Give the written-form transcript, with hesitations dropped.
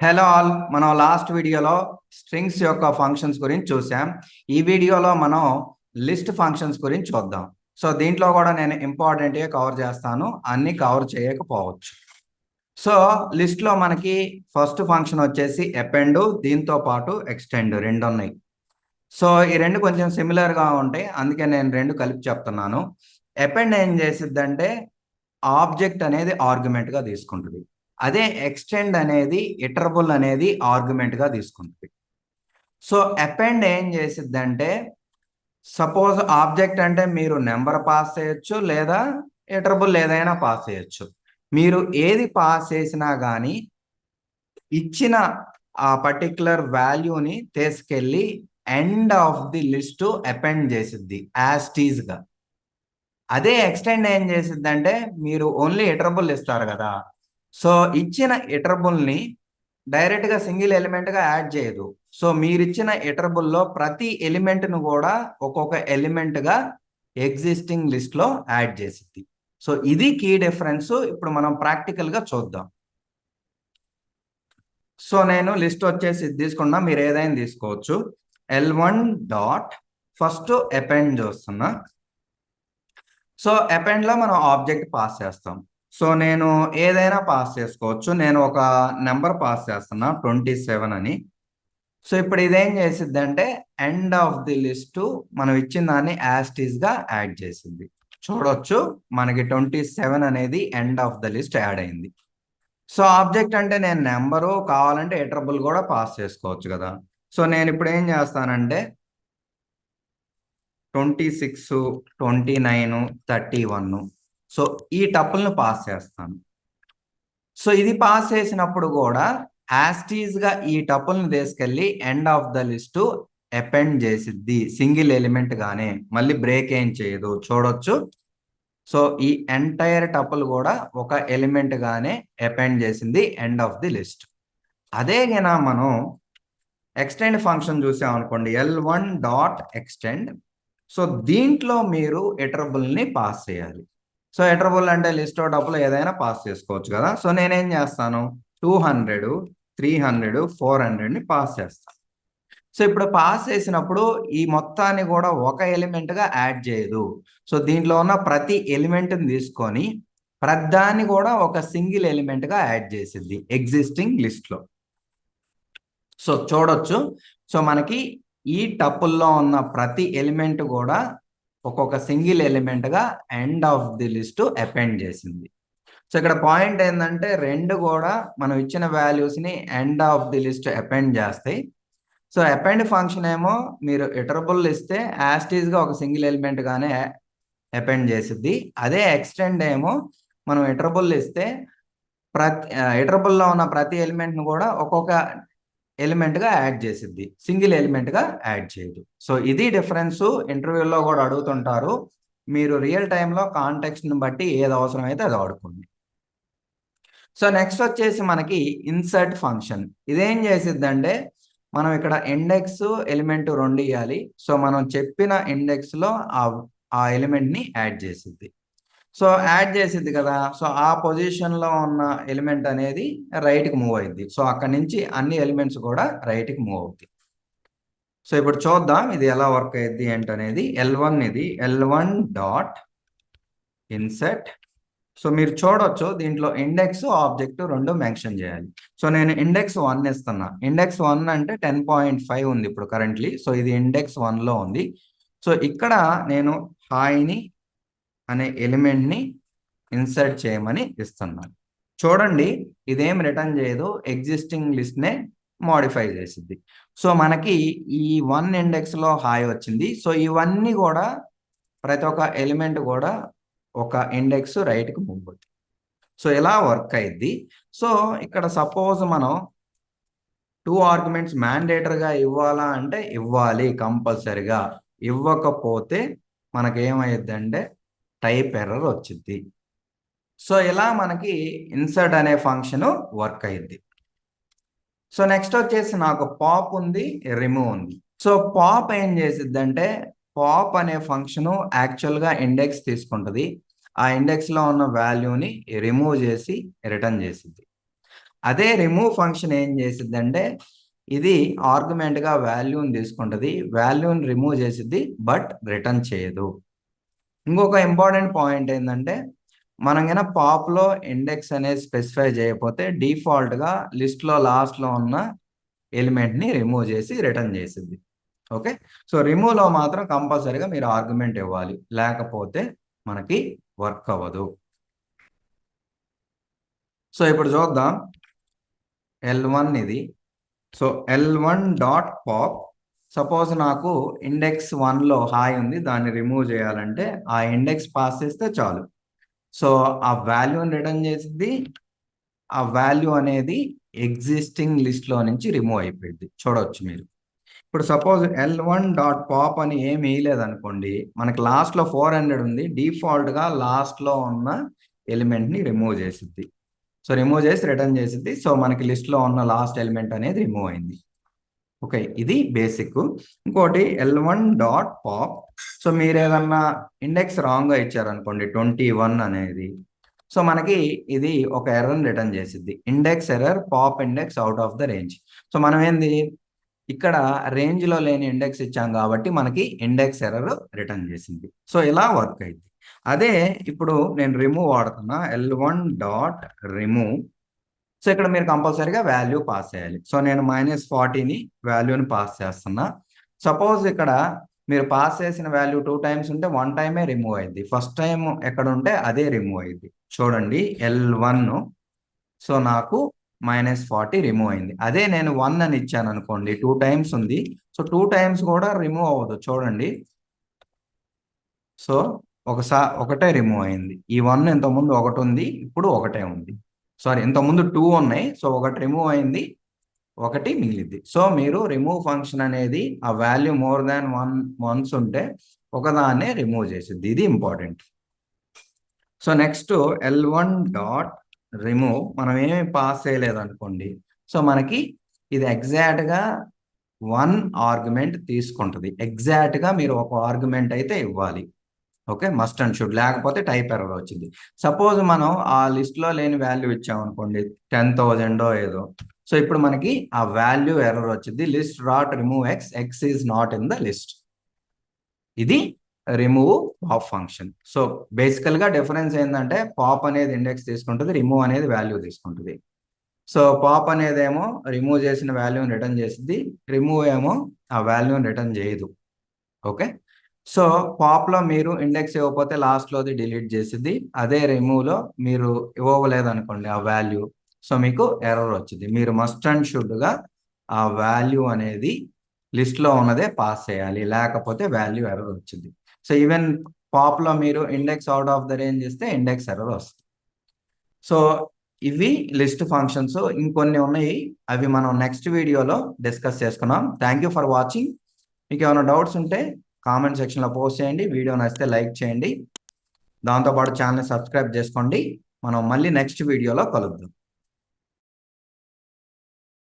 Hello all, మనం last వీడియోలో strings యొక్క ఫంక్షన్స్ గురించి చూసాం. ఈ వీడియోలో మనం లిస్ట్ ఫంక్షన్స్ గురించి చూద్దాం. సో దీంట్లో కూడా నేను ఇంపార్టెంట్గా కవర్ చేస్తాను, అన్ని కవర్ చేయకపోవచ్చు. సో లిస్ట్లో మనకి ఫస్ట్ ఫంక్షన్ వచ్చేసి append, దీంతో పాటు ఎక్స్టెండ్ రెండు ఉన్నాయి. సో ఈ రెండు కొంచెం సిమిలర్గా ఉంటాయి, అందుకే నేను రెండు కలిపి చెప్తున్నాను. append ఏం చేసిద్దంటే ఆబ్జెక్ట్ అనేది ఆర్గ్యుమెంట్గా తీసుకుంటుంది. అదే ఎక్స్టెండ్ అనేది ఇటరబుల్ అనేది ఆర్గ్యుమెంట్గా తీసుకుంటుంది. సో append ఏం చేసిద్దంటే సపోజ్ ఆబ్జెక్ట్ అంటే మీరు నెంబర్ పాస్ చేయొచ్చు లేదా ఇటరబుల్ ఏదైనా పాస్ చేయొచ్చు. మీరు ఏది పాస్ చేసినా కానీ ఇచ్చిన ఆ పర్టిక్యులర్ వాల్యూని తీసుకెళ్ళి end of the list append చేసిద్ది యాజ్ టీజ్గా. అదే ఎక్స్టెండ్ ఏం చేసిద్దంటే మీరు ఓన్లీ ఇటరబుల్ ఇస్తారు కదా, సో ఇచ్చిన ఇటరబుల్ని డైరెక్ట్గా సింగిల్ ఎలిమెంట్గా యాడ్ చేయదు. సో మీరు ఇచ్చిన ఇటరబుల్లో ప్రతి ఎలిమెంట్ను కూడా ఒక్కొక్క ఎలిమెంట్గా ఎగ్జిస్టింగ్ లిస్ట్లో యాడ్ చేసిద్ది. సో ఇది కీ డిఫరెన్స్. ఇప్పుడు మనం ప్రాక్టికల్గా చూద్దాం. సో నేను లిస్ట్ వచ్చేసి ఇది తీసుకున్నా, మీరు ఏదైనా తీసుకోవచ్చు. L1 డాట్ ఫస్ట్ అపెండ్ చూస్తున్నా. సో అపెండ్లో మనం ఆబ్జెక్ట్ పాస్ చేస్తాం. సో నేను ఏదైనా పాస్ చేసుకోవచ్చు. నేను ఒక నెంబర్ పాస్ చేస్తున్నా 27 అని. సో ఇప్పుడు ఇదేం చేసిద్ది అంటే ఎండ్ ఆఫ్ ది లిస్ట్ మనం ఇచ్చిన దాన్ని యాజ్ టీజ్గా యాడ్ చేసింది. చూడొచ్చు మనకి 27 అనేది end of the list add అయింది. సో ఆబ్జెక్ట్ అంటే నేను నెంబరు కావాలంటే ఇటరబుల్ కూడా పాస్ చేసుకోవచ్చు కదా. సో నేను ఇప్పుడు ఏం చేస్తానంటే 26, 29, 31, సో ఈ టపుల్ని పాస్ చేస్తాను. సో ఇది పాస్ చేసినప్పుడు కూడా యాస్టీజ్గా ఈ టపుల్ని తీసుకెళ్ళి end of the list append చేసిద్ది సింగిల్ ఎలిమెంట్ గానే, మళ్ళీ బ్రేక్ ఏం చేయదు. చూడొచ్చు. సో ఈ ఎంటైర్ టపుల్ కూడా ఒక ఎలిమెంట్ గానే అపెండ్ చేసింది ఎండ్ ఆఫ్ ది లిస్ట్. అదే గనా మనం ఎక్స్టెండ్ ఫంక్షన్ చూసాం అనుకోండి, L1 డాట్ ఎక్స్టెండ్. సో దీంట్లో మీరు ఇటరబుల్ని పాస్ చేయాలి. సో ఇటరబుల్ అంటే లిస్ట్ టపుల్ ఏదైనా పాస్ చేసుకోవచ్చు కదా. సో నేనేం చేస్తాను, 200, 300, 400ని పాస్ చేస్తాను. సో ఇప్పుడు పాస్ చేసినప్పుడు ఈ మొత్తాన్ని కూడా ఒక ఎలిమెంట్గా యాడ్ చేయదు. సో దీంట్లో ఉన్న ప్రతి ఎలిమెంట్ని తీసుకొని ప్రతిదాన్ని కూడా ఒక సింగిల్ ఎలిమెంట్గా యాడ్ చేసిద్ది ఎగ్జిస్టింగ్ లిస్ట్లో. సో చూడొచ్చు. సో మనకి ఈ టపుల్లో ఉన్న ప్రతి ఎలిమెంట్ కూడా ఒక్కొక్క సింగిల్ ఎలిమెంట్గా end of the list append చేసింది. సో ఇక్కడ పాయింట్ ఏంటంటే రెండు కూడా మనం ఇచ్చిన వాల్యూస్ని end of the list append చేస్తాయి. సో అపెండ్ ఫంక్షన్ ఏమో మీరు ఇటరబుల్ ఇస్తే యాస్టీజ్గా ఒక సింగిల్ ఎలిమెంట్ గానే అపెండ్ చేసిద్ది. అదే ఎక్స్టెండ్ ఏమో మనం ఇటరబుల్ ఇస్తే ఇటరబుల్లో ఉన్న ప్రతి ఎలిమెంట్ను కూడా ఒక్కొక్క ఎలిమెంట్గా యాడ్ చేసిద్ది, సింగిల్ ఎలిమెంట్గా యాడ్ చేయదు. సో ఇది డిఫరెన్స్. ఇంటర్వ్యూలో కూడా అడుగుతుంటారు, మీరు రియల్ టైంలో కాంటెక్స్ట్ని బట్టి ఏది అవసరం అయితే అది వాడుకోండి. సో నెక్స్ట్ వచ్చేసి మనకి ఇన్సర్ట్ ఫంక్షన్. ఇదేం చేసిద్దంటే మనం ఇక్కడ ఇండెక్స్ ఎలిమెంట్ రెండు ఇవ్వాలి. సో మనం చెప్పిన ఇండెక్స్లో ఆ ఎలిమెంట్ని యాడ్ చేసిద్ది. సో యాడ్ చేసిద్ది కదా, సో ఆ పొజిషన్లో ఉన్న ఎలిమెంట్ అనేది రైట్కి మూవ్ అయింది. సో అక్కడి నుంచి అన్ని ఎలిమెంట్స్ కూడా రైట్కి మూవ్ అవుతాయి. సో ఇప్పుడు చూద్దాం ఇది ఎలా వర్క్ అయ్యింది ఏంటనేది. L1 ఇది L1 డాట్ ఇన్సెట్. సో మీరు చూడొచ్చు దీంట్లో ఇండెక్స్ ఆబ్జెక్ట్ రెండు మెన్షన్ చేయాలి. సో నేను ఇండెక్స్ 1 ఇస్తున్నా. ఇండెక్స్ 1 అంటే 10.5 ఉంది ఇప్పుడు కరెంట్లీ. సో ఇది ఇండెక్స్ 1లో ఉంది. సో ఇక్కడ నేను హాయ్ని అనే ఎలిమెంట్ని ఇన్సర్ట్ చేయమని ఇస్తున్నాను. చూడండి ఇదేం రిటర్న్ చేయదు, ఎగ్జిస్టింగ్ లిస్ట్నే మోడిఫై చేసిద్ది. సో మనకి ఈ 1 ఇండెక్స్లో హాయ్ వచ్చింది. సో ఇవన్నీ కూడా ప్రతి ఒక్క ఎలిమెంట్ కూడా ఒక ఇండెక్స్ రైట్కి మూవ్ అవుతుంది. సో ఇలా వర్క్ అయింది. సో ఇక్కడ సపోజ్ మనం 2 ఆర్గ్యుమెంట్స్ మ్యాండేటరీగా ఇవ్వాలా అంటే ఇవ్వాలి కంపల్సరిగా. ఇవ్వకపోతే మనకేమైందంటే టైప్ ఎర్రర్ వచ్చింది. సో ఇలా మనకి ఇన్సర్ట్ అనే ఫంక్షన్ వర్క్ అయింది. సో నెక్స్ట్ వచ్చేసి నాకు పాప్ ఉంది, రిమూవ్ ఉంది. సో పాప్ ఏం చేసిద్దంటే పాప్ అనే ఫంక్షన్ యాక్చువల్గా ఇండెక్స్ తీసుకుంటుంది, ఆ ఇండెక్స్లో ఉన్న వాల్యూని రిమూవ్ చేసి రిటర్న్ చేసిద్ది. అదే రిమూవ్ ఫంక్షన్ ఏం చేసిద్ది అంటే ఇది ఆర్గ్యుమెంట్ గా వాల్యూని తీసుకుంటది, వాల్యూని రిమూవ్ చేసిద్ది, బట్ రిటర్న్ చేయదు. ఇంకొక ఇంపార్టెంట్ పాయింట్ ఏంటంటే మనం కనుక పాప్ లో ఇండెక్స్ అనేది స్పెసిఫై చేయకపోతే డిఫాల్ట్ గా లిస్ట్ లో లాస్ట్ లో ఉన్న ఎలిమెంట్ ని రిమూవ్ చేసి రిటర్న్ చేసిద్ది. ఓకే, సో రిమూవ్ లో మాత్రం కంపల్సరీగా మీరు ఆర్గ్యుమెంట్ ఇవ్వాలి, లేకపోతే మనకి వర్క్ అవ్వదు. సో ఇప్పుడు చూద్దాం L1 ఇది. So L1 dot pop, suppose నాకు ఇండెక్స్ 1లో హాయ్ ఉంది, దాన్ని రిమూవ్ చేయాలంటే ఆ ఇండెక్స్ పాస్ చేస్తే చాలు. సో ఆ వాల్యూని రిటర్న్ చేసింది, ఆ వాల్యూ అనేది ఎగ్జిస్టింగ్ లిస్ట్ లో నుంచి రిమూవ్ అయిపోయింది, చూడవచ్చు మీరు. ఇప్పుడు సపోజ్ L1 డాట్ పాప్ అని ఏమి వేయలేదు అనుకోండి, మనకి లాస్ట్ లో 400 ఉంది, డిఫాల్ట్ గా లాస్ట్ లో ఉన్న ఎలిమెంట్ ని రిమూవ్ చేసిద్ది. సో రిమూవ్ చేసి రిటర్న్ చేసిద్ది. సో మనకి లిస్ట్ లో ఉన్న లాస్ట్ ఎలిమెంట్ అనేది రిమూవ్ అయింది. ఓకే, ఇది బేసిక్. ఇంకోటి L1 డాట్ పాప్. సో మీరు ఏదన్నా ఇండెక్స్ రాంగ్ గా ఇచ్చారనుకోండి 21 అనేది, సో మనకి ఇది ఒక ఎర్రర్ రిటర్న్ చేసిద్ది, index error pop index out of the range. So మనం ఏంది ఇక్కడ రేంజ్ లో లేని ఇండెక్స్ ఇచ్చాం కాబట్టి మనకి ఇండెక్స్ ఎర్రర్ రిటర్న్ చేసింది. సో ఇలా వర్క్ అయింది. అదే ఇప్పుడు నేను రిమూవ్ వాడుతున్నా, L1 డాట్ రిమూవ్. సో ఇక్కడ మీరు కంపల్సరీగా వాల్యూ పాస్ చేయాలి. సో నేను -40ని వాల్యూని పాస్ చేస్తున్నా. సపోజ్ ఇక్కడ మీరు పాస్ చేసిన వాల్యూ 2 టైమ్స్ ఉంటే 1 టైమే రిమూవ్ అయింది, ఫస్ట్ టైం ఎక్కడ ఉంటే అదే రిమూవ్ అయింది. చూడండి L1, సో నాకు -40 రిమూవ్ అయింది. అదే నేను 1 అని ఇచ్చాను అనుకోండి, 2 టైమ్స్ ఉంది, సో 2 టైమ్స్ కూడా రిమూవ్ అవ్వదు. చూడండి, సో ఒకటే రిమూవ్ అయింది. ఈ 1 ఇంతకుముందు ఒకటి ఉంది, ఇప్పుడు ఒకటే ఉంది. సారీ, ఇంతకుముందు 2 ఉన్నాయి, సో ఒకటి రిమూవ్ అయింది, ఒకటి మిగిలింది. సో మీరు రిమూవ్ ఫంక్షన్ అనేది ఆ వాల్యూ మోర్ దాన్ 1 వన్స్ ఉంటే ఒకదాన్నే రిమూవ్ చేసిద్ది. ఇది important. So next L1 dot remove, మనం ఏమి పాస్ చేయలేదు అనుకోండి, సో మనకి ఇది ఎగ్జాక్ట్ గా 1 ఆర్గ్యుమెంట్ తీసుకుంటుంది. ఎగ్జాక్ట్ గా మీరు ఒక ఆర్గ్యుమెంట్ అయితే ఇవ్వాలి. ఓకే, మస్ట్ అండ్ షుడ్, లేకపోతే టైప్ ఎర్రర్ వచ్చింది. సపోజ్ మనం ఆ లిస్ట్ లో లేని వాల్యూ ఇచ్చాం అనుకోండి, 10,000 ఏదో, సో ఇప్పుడు మనకి ఆ వాల్యూ ఎర్రర్ వచ్చింది, list dot remove X is not in the list. ఇది రిమూవ్ పాప్ ఫంక్షన్. సో బేసికల్ గా డిఫరెన్స్ ఏంటంటే పాప్ అనేది ఇండెక్స్ తీసుకుంటుంది, రిమూవ్ అనేది వాల్యూ తీసుకుంటుంది. సో పాప్ అనేది ఏమో రిమూవ్ చేసిన వాల్యూని రిటర్న్ చేసింది, రిమూవ్ ఏమో ఆ వాల్యూని రిటర్న్ చేయదు. ఓకే, సో పాప్ లో మీరు ఇండెక్స్ ఇవ్వకపోతే లాస్ట్ లోది డిలీట్ చేసింది, అదే రిమూవ్ లో మీరు ఇవ్వలేదు అనుకోండి ఆ వాల్యూ, సో మీకు ఎర్రర్ వచ్చింది. మీరు మస్ట్ అండ్ షుడ్ గా ఆ వాల్యూ అనేది లిస్ట్ లో ఉన్నదే పాస్ చేయాలి, లేకపోతే వాల్యూ ఎర్రర్ వచ్చింది. సో ఈవెన్ పాప్ లో మీరు index out of the range ఇస్తే ఇండెక్స్ ఎర్రర్ వస్తుంది. సో ఇవి లిస్ట్ ఫంక్షన్స్. ఇంకొన్ని ఉన్నాయి, అవి మనం నెక్స్ట్ వీడియోలో డిస్కస్ చేసుకున్నాం. Thank you for watching. మీకు ఏమైనా డౌట్స్ ఉంటే కామెంట్ సెక్షన్లో పోస్ట్ చేయండి, వీడియో నచ్చితే లైక్ చేయండి, దాంతోపాటు ఛానల్ని సబ్స్క్రైబ్ చేసుకోండి. మనం మళ్ళీ నెక్స్ట్ వీడియోలో కలుద్దాం.